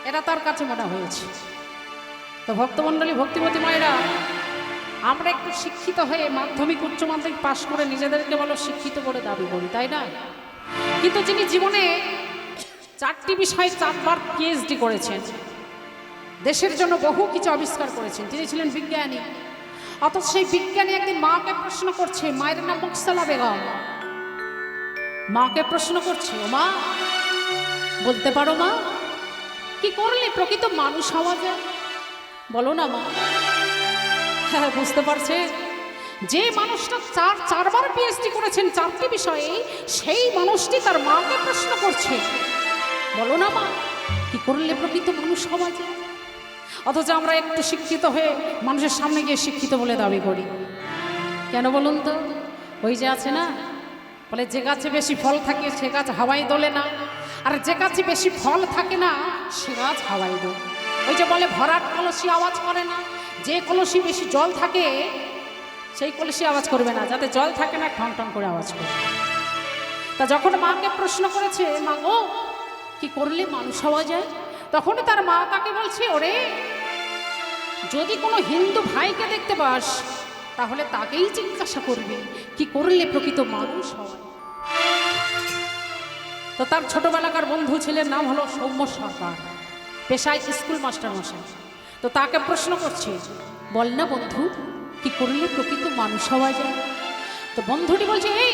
এটা তার কাছে মনে হয়েছে। তো ভক্তমণ্ডলী, ভক্তিমতী মায়েরা, আমরা একটু শিক্ষিত হয়ে মাধ্যমিক উচ্চ মাধ্যমিক পাশ করে নিজেদেরকে বলো শিক্ষিত বলে দাবি করি, তাই না? কিন্তু যিনি জীবনে 4টি বিষয়ে 4বার PhD করেছেন, দেশের জন্য বহু কিছু আবিষ্কার করেছেন, তিনি ছিলেন বিজ্ঞানী। অথচ সেই বিজ্ঞানী একদিন মাকে প্রশ্ন করছে, মায়ের নাম মুকসালা বেগম, মাকে প্রশ্ন করছে, ও মা বলতে পারো মা, কি করলে প্রকৃত মানুষ হওয়া যায়? বলো না মা। হ্যাঁ, বুঝতে পারছে যে মানুষটা চারবার পিএইচডি করেছেন 4টি বিষয়ে, সেই মানুষটি তার মাকে প্রশ্ন করছে, বলো না মা, কি করলে প্রকৃত মানুষ হওয়া যায়? অথচ আমরা একটু শিক্ষিত হয়ে মানুষের সামনে গিয়ে শিক্ষিত বলে দাবি করি। কেন বলুন তো? ওই যে আছে না, বলে যে গাছে বেশি ফল থাকে সে গাছ হাওয়ায় দোলে না, আর যে গাছে বেশি ফল থাকে না সে গাছ হাওয়ায় দোলে। ওই যে বলে ভরাট কলসি আওয়াজ করে না, যে কলসি বেশি জল থাকে সেই কলসি আওয়াজ করবে না, যাতে জল থাকে না ঠং ঠং করে আওয়াজ করবে। তা যখন মাকে প্রশ্ন করেছে, মা গো কি করলে মানুষ হওয়া যায়, তখন তার মা তাকে বলছে, ওরে যদি কোনো হিন্দু ভাইকে দেখতে পাস তাহলে তাকেই জিজ্ঞাসা করবে কি করলে প্রকৃত মানুষ হওয়া। তো তার ছোটবেলাকার বন্ধু ছেলের নাম হলো সৌম্য সরকার, পেশায় স্কুল মাস্টার মশাই। তো তাকে প্রশ্ন করছে, বল না বন্ধু, কি করলে প্রকৃত মানুষ হওয়া যায়? তো বন্ধুটি বলছে, এই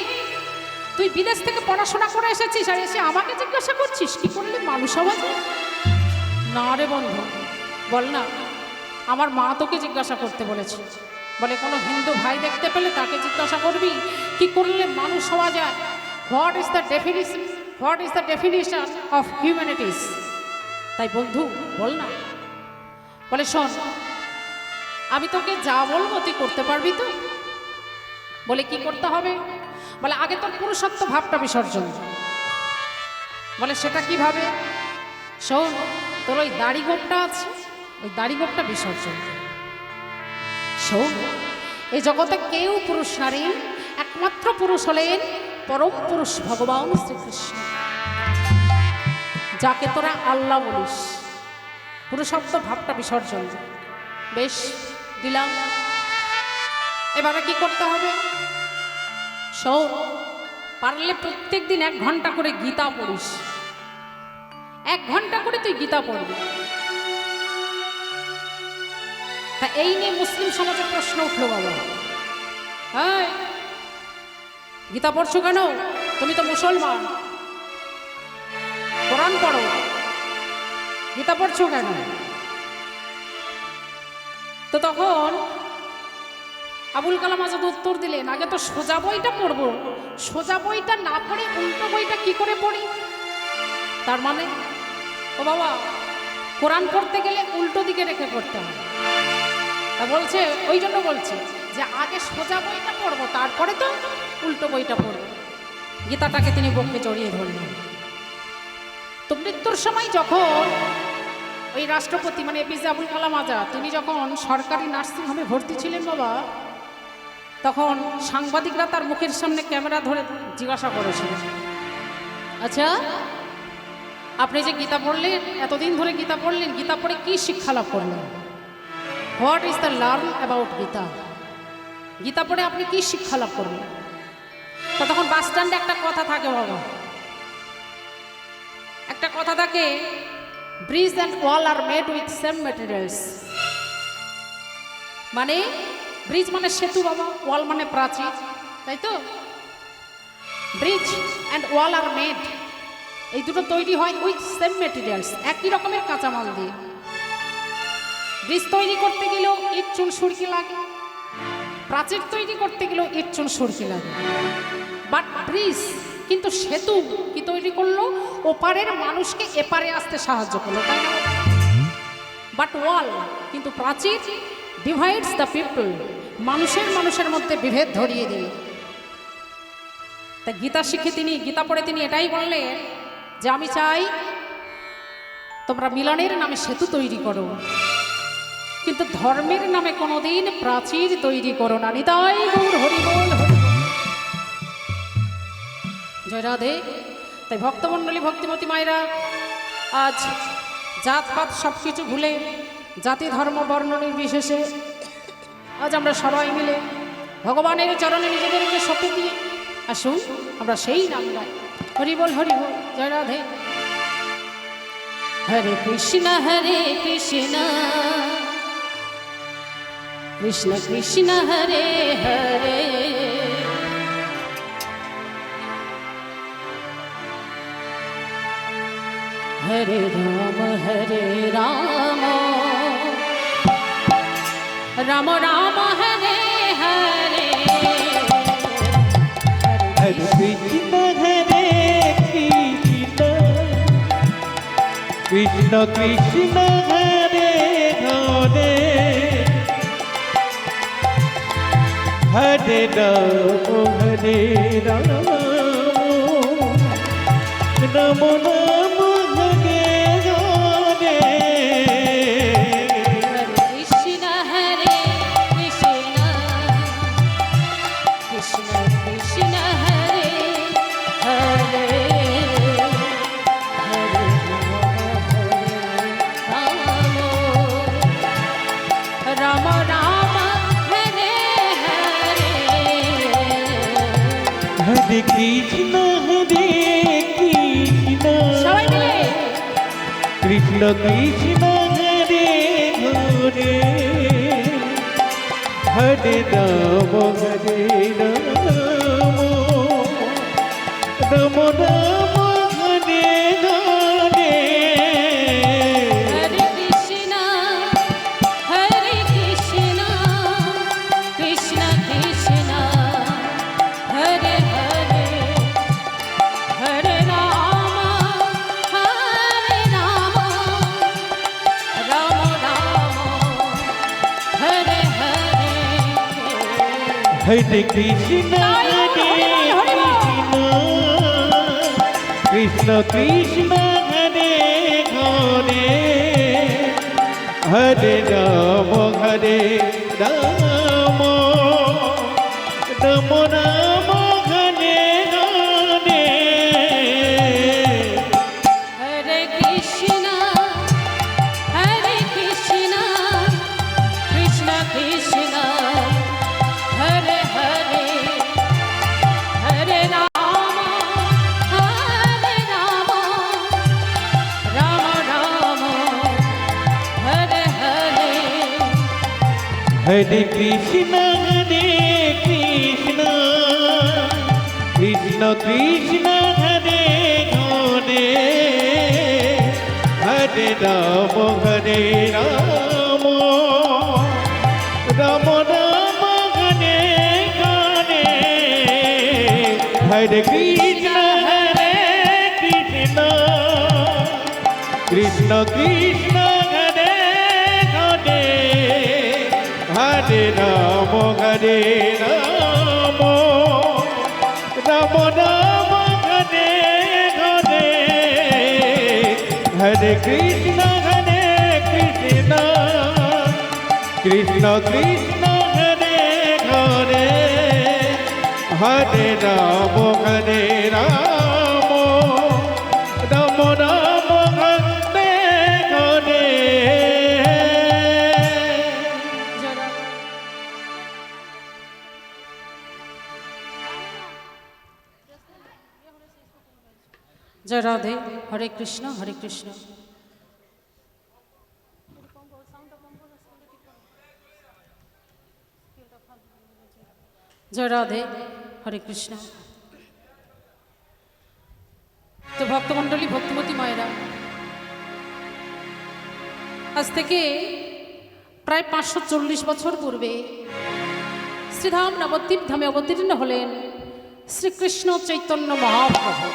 তুই বিদেশ থেকে পড়াশোনা করে এসেছিস আর এসে আমাকে জিজ্ঞাসা করছিস কি করলে মানুষ হওয়া যায়? না রে বন্ধু, বল না, আমার মা তোকে জিজ্ঞাসা করতে বলেছে। বলে কোনো হিন্দু ভাই দেখতে পেলে তাকে জিজ্ঞাসা করবি কি করলে মানুষ হওয়া যায়। What is the definition of humanities? তাই বন্ধু বল না। বলে শোন, আমি তোকে যা বলবো তুই করতে পারবি তো? বলে কি করতে হবে? বলে আগে তোর পুরুষত্ব ভাবটা বিসর্জন। বলে সেটা কিভাবে? শোন, তোর ওই দাড়ি গোপটা আছে, ওই দাড়ি গোপটা বিসর্জন। শোন, এই জগতে কেউ পুরুষ নারী, একমাত্র পুরুষ হলেন পরম পুরুষ ভগবান শ্রীকৃষ্ণ, যাকে তোরা আল্লাহ বলিস। পুরুষত্ব ভাবটা বিসর্জন। বেশ, দিলাম। এবারে কি করতে হবে? শোন, পারলে প্রত্যেক দিন 1 ঘন্টা করে গীতা পড়িস। 1 ঘন্টা করে তুই গীতা পড়বি। তা এই নিয়ে মুসলিম সমাজে প্রশ্ন উঠলো, বাবা হ্যাঁ গীতা পড়ছো কেন? তুমি তো মুসলমান, কোরআন পড়ো, গীতা পড়ছো কেন? তো তখন আবুল কালাম আজাদ উত্তর দিলেন, আগে তো সোজা বইটা পড়বো, সোজা বইটা না পড়ে উল্টো বইটা কি করে পড়ি? তার মানে ও বাবা, কোরআন পড়তে গেলে উল্টো দিকে রেখে পড়তে হবে। তা বলছে, ওই জন্য বলছে যে আগে সোজা বইটা পড়বো, তারপরে তো উল্টো বইটা পড়বো। গীতাটাকে তিনি বুকে জড়িয়ে ধরলেন। তো মৃত্যুর সময় যখন ওই রাষ্ট্রপতি মানে এপিজে আবুল কালাম আজাদ তিনি যখন সরকারি নার্সিংহোমে ভর্তি ছিলেন বাবা, তখন সাংবাদিকরা তার মুখের সামনে ক্যামেরা ধরে জিজ্ঞাসা করেছিল, আচ্ছা আপনি যে গীতা পড়লেন, এতদিন ধরে গীতা পড়লেন, গীতা পড়ে কি শিক্ষা লাভ করলেন? What is the learned about Gita? Gita পড়ে আপনি কি শিক্ষা লাভ করলেন? তো তখন বাস স্ট্যান্ডে একটা কথা থাকে বাবা, একটা কথা থাকে, bridge and wall are made with same materials. মানে ব্রিজ মানে সেতু বাবা, ওয়াল মানে প্রাচীর, তাই তো? Bridge and wall are made, এই দুটো তৈরি হয় উইথ সেম ম্যাটেরিয়ালস, একই রকমের কাঁচামাল দিয়ে। ব্রিজ তৈরি করতে গেলেও ইট চুন সুরকি লাগে, প্রাচীর তৈরি করতে গেলেও ইট চুন সুরকি লাগে। বাট ব্রিজ কিন্তু সেতু কি তৈরি করলো? ওপারের মানুষকে এপারে আসতে সাহায্য করলো, তাই না? বাট ওয়াল কিন্তু প্রাচীর ডিভাইডস দ্য পিপল, মানুষের মধ্যে বিভেদ ধরিয়ে দিল। তা গীতা শিখে তিনি, গীতা পড়ে তিনি এটাই বললেন যে আমি চাই তোমরা মিলনের নামে সেতু তৈরি করো, কিন্তু ধর্মের নামে কোনোদিন প্রাচীর তৈরি করো না। নিতাই গৌর হরি বল, জয় রাধে। তাই ভক্তমণ্ডলী, ভক্তিমতী মায়েরা, আজ জাতপাত সব কিছু ভুলে, জাতি ধর্ম বর্ণ নির্বিশেষে আজ আমরা সবাই মিলে ভগবানের চরণে নিজেদেরকে সঁপে দিয়ে আসুন আমরা সেই নাম গাই। হরি বল, জয় রাধে। হরে কৃষ্ণ কৃষ্ণ কৃষ্ণ হরে হরে হরে রাম রাম রাম হরে হরে হরে কৃষ্ণ হরে কৃষ্ণ কৃষ্ণ কৃষ্ণ হরে হরে হরে রাম রাম রাম হরে হরে কৃষ্ণ কৃষ্ণ কৃষ্ণ হরে হরে হরে রাম রাম হরে হরে হরে কৃষ্ণ হরে কৃষ্ণ সবাই মিলে কৃষ্ণ কৃষ্ণ হরে হরে হরে রাম রাম রাম হরে হরে হরে কৃষ্ণ কৃষ্ণ কৃষ্ণ হরে হরে হরে রাম রাম রাম হরে হরে হরে কৃষ্ণ কৃষ্ণ কৃষ্ণ হরে হরে হরে রাম রাম রাম রাম হরে হরে হরে কৃষ্ণ কৃষ্ণ কৃষ্ণ হরে হরে হরে রাম রাম রাম হরে হরে হরে কৃষ্ণ কৃষ্ণ কৃষ্ণ কৃষ্ণ হরে হরে হরে রাম রাম রাম রাম হরে হরে হরে কৃষ্ণ কৃষ্ণ কৃষ্ণ কৃষ্ণ হরে হরে হরে রাম রাম রাম রাম হরে হরে হরে কৃষ্ণ কৃষ্ণ কৃষ্ণ কৃষ্ণ হরে হরে হরে রাম রাম রাম রাম হরে হরে জয় রাধে। হরে কৃষ্ণ জয় রাধে। হরে কৃষ্ণ। তো ভক্তমণ্ডলী, ভক্তিমতী মায়েরা, আজ থেকে প্রায় 540 বছর পূর্বে শ্রীধাম নবদ্বীপ ধামে অবতীর্ণ হলেন শ্রীকৃষ্ণ চৈতন্য মহাপ্রভু।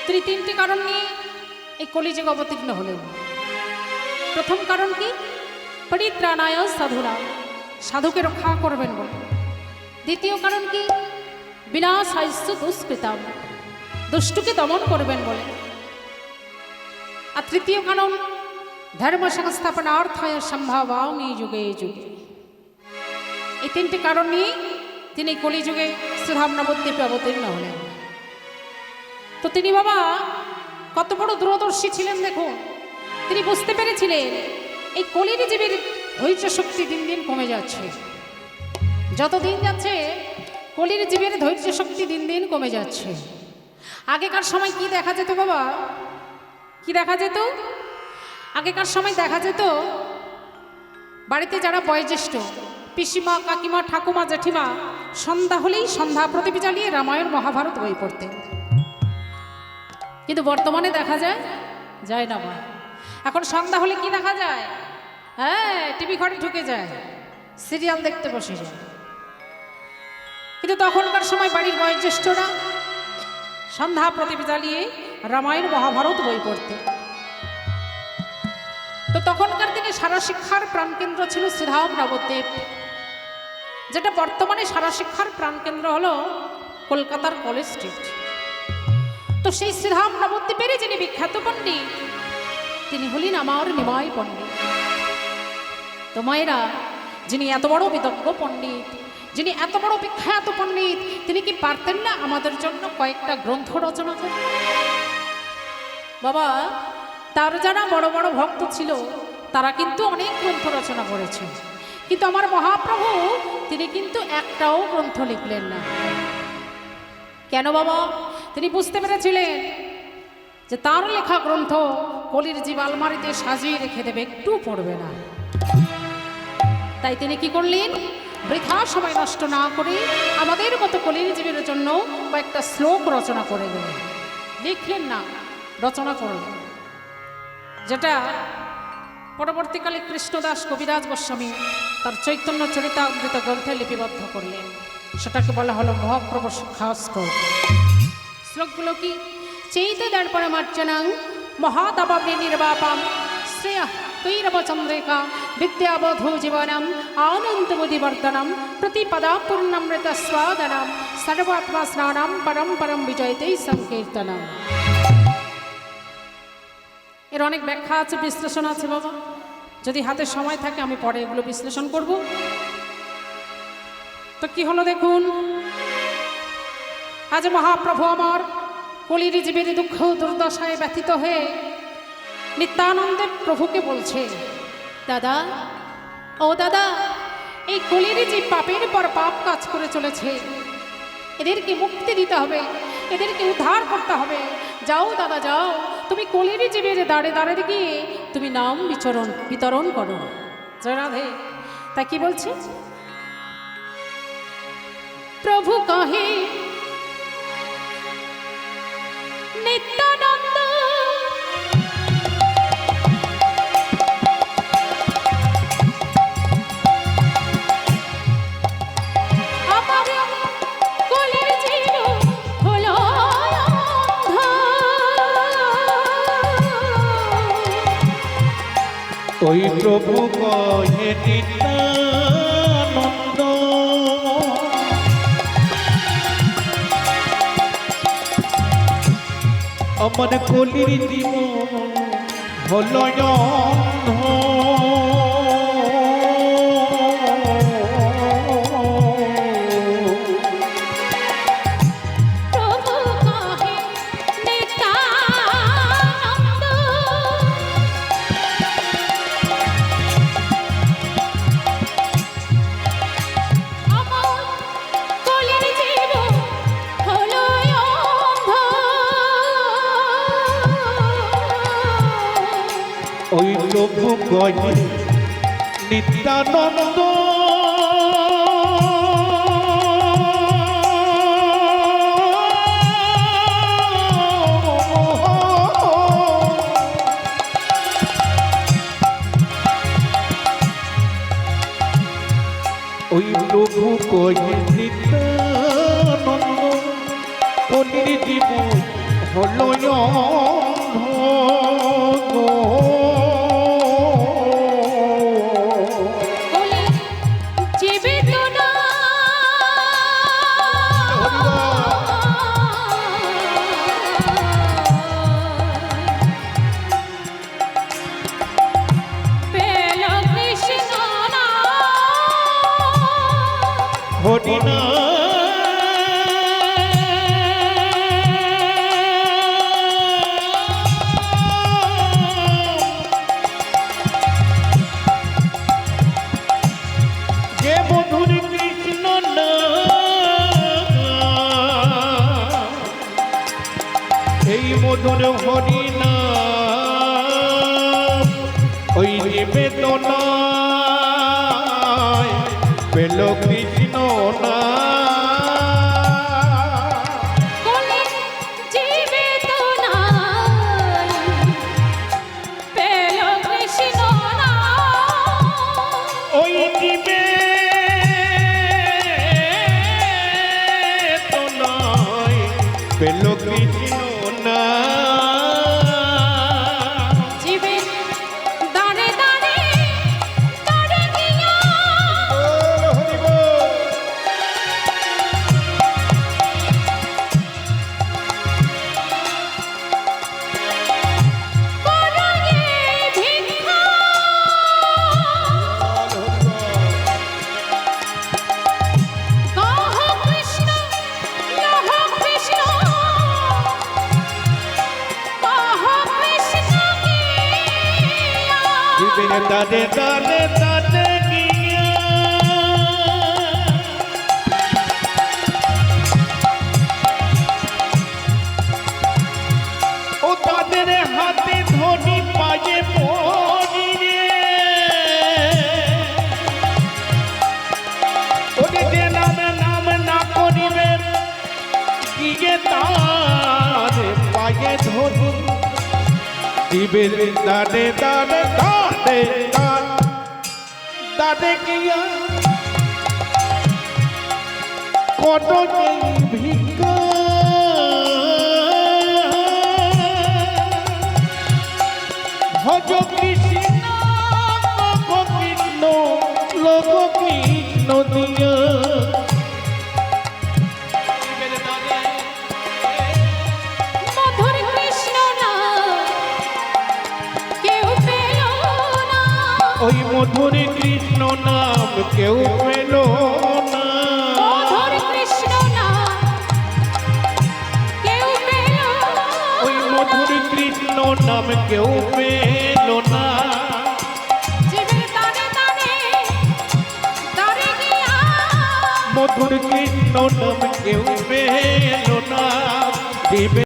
তিনি 3টি কারণ নিয়ে এই কলিযুগে অবতীর্ণ হলেন। প্রথম কারণ কি? পরিত্রাণায় সাধুরা, সাধুকে রক্ষা করবেন বলে। দ্বিতীয় কারণ কি? বিনাশায়স্য দুষ্কৃতাম, দুষ্টুকে দমন করবেন বলে। আর তৃতীয় কারণ ধর্ম সংস্থাপনার্থায় সম্ভাবামি যুগে যুগে। এই 3টি কারণ নিয়ে তিনি কলিযুগে শ্রীধাম নবদ্বীপে অবতীর্ণ হলেন। তো তিনি বাবা কত বড় দূরদর্শী ছিলেন দেখুন। তিনি বুঝতে পেরেছিলেন এই কলির জীবের ধৈর্য শক্তি দিন দিন কমে যাচ্ছে। যত দিন যাচ্ছে কলির জীবের ধৈর্য শক্তি দিন দিন কমে যাচ্ছে। আগেকার সময় কি দেখা যেত বাবা, কি দেখা যেত? আগেকার সময় দেখা যেত বাড়িতে যারা বয়োজ্যেষ্ঠ পিসিমা, কাকিমা, ঠাকুমা, জেঠিমা সন্ধ্যা হলেই সন্ধ্যা প্রদীপ জ্বালিয়ে রামায়ণ মহাভারত বই পড়তেন। কিন্তু বর্তমানে দেখা যায় না মা। এখন সন্ধ্যা হলে কি দেখা যায়? হ্যাঁ, টিভি ঘরে ঢুকে যায়, সিরিয়াল দেখতে বসে যায়। কিন্তু তখনকার সময় বাড়ির বয়োজ্যেষ্ঠরা সন্ধ্যা প্রদীপ জ্বালিয়ে রামায়ণ মহাভারত বই পড়তে। তো তখনকার দিনে সারা শিক্ষার প্রাণকেন্দ্র ছিল শ্রীধাম নবদ্বীপ, যেটা বর্তমানে সারা শিক্ষার প্রাণকেন্দ্র হলো কলকাতার কলেজ স্ট্রিট। তো সেই শ্রীধাম নবদ্বীপেরই যিনি বিখ্যাত পণ্ডিত, তিনি হলেন আমার নিমাই পণ্ডিত। তো মায়েরা, যিনি এত বড় বিদগ্ধ পণ্ডিত, যিনি এত বড় বিখ্যাত পণ্ডিত, তিনি কি পারতেন না আমাদের জন্য কয়েকটা গ্রন্থ রচনা করতে? বাবা, তার যারা বড় বড় ভক্ত ছিল তারা কিন্তু অনেক গ্রন্থ রচনা করেছে, কিন্তু আমার মহাপ্রভু তিনি কিন্তু একটাও গ্রন্থ লিখলেন না। কেন বাবা? তিনি বুঝতে পেরেছিলেন যে তার লেখা গ্রন্থ কলির জীব আলমারিতে সাজিয়ে রেখে দেবে, একটু পড়বে না। তাই তিনি কি করলেন? বৃথা সময় নষ্ট না করে আমাদের মতো কলির জীবের জন্য কয়েকটা শ্লোক রচনা করে দিলেন। লিখলেন না, রচনা করলেন, যেটা পরবর্তীকালে কৃষ্ণদাস কবিরাজ গোস্বামী তার চৈতন্য চরিতামৃত গ্রন্থে লিপিবদ্ধ করলেন। সেটাকে বলা হলো মহাপ্রভু শিক্ষা শ্লোক। শ্লোকগুলো কি? চৈতে দর্পণমার্চনাং মহাতাপে নির্বাপাম শ্রেয়া তৈরবচন্দ্রিকা বিদ্যাবধূ জীবনম আনন্দবুদ্ধিবর্ধনম প্রতিপদা পূর্ণমৃত স্বাদনম সর্বাত্মা স্নানম পরম পরম বিজয়তেই সংকীর্তনম। এর অনেক ব্যাখ্যা আছে, বিশ্লেষণ আছে বাবা। যদি হাতে সময় থাকে আমি পরে এগুলো বিশ্লেষণ করব। তো কি হলো দেখুন, আজ মহাপ্রভু আমার কলির জীবের দুঃখ দুর্দশায় ব্যথিত হয়ে নিত্যানন্দে প্রভুকে বলছে, দাদা, ও দাদা, এই কলির জীব পাপের পর পাপ কাজ করে চলেছে, এদেরকে মুক্তি দিতে হবে, এদেরকে উদ্ধার করতে হবে। যাও দাদা, যাও, তুমি কলির জীবের দাঁড়ে দাঁড়ে গিয়ে তুমি নাম বিতরণ করো। জয় রাধে। তা কি বলছে? প্রভু কহে নিত্যানন্দ ওই প্রভু কহে নিত্যানন্দ, আমার কলির জীবন হলো অন্ধ। ওই প্রভু কহে নিত্যানন্দ, ওই প্রভু কহে নিত্যানন্দ, কলির জীবন হলো অন্ধ। হরিনা যে মধুর কৃষ্ণ নাম, মধুর হরিনা ওই যে বেদনায় পেল কৃষ্ণ না কোলে জীবে তো নাই পেল কৃষ্ণ না ওই দিবে তো নয় পেল কৃষ্ণ না জীবে দাঁড়ে দাঁড়ে দাঁড়ে গিয়া পরায়ে ভিক্ষা কহ কৃষ্ণ লহ কৃষ্ণ কহ কৃষ্ণ গিয়া দিবে দাদে দাদে দাদে গিয়া ও তাদের হাতে ধনী পায়ে পড়ি রে ওরে যে নামে নাম না করিবে গিয়ে তার পায়ে ধনী দিবে দাদে দাদে দাদে দাদে গিয়া কত ভিক্ষা ভজ কৃষ্ণ লোক কৃষ্ণ লোক কৃষ্ণ দিয়া মধুর কৃষ্ণ না কেউ পেল না ওই মধুর কৃষ্ণ নাম কেউ পেল না মধুর কৃষ্ণ না কেউ পেল ওই মধুর কৃষ্ণ নাম কেউ পেল না জীবে দাঁড়ে দাঁড়ে দাঁড়ে গিয়া মধুর কৃষ্ণ নাম কেউ পেল না দিবে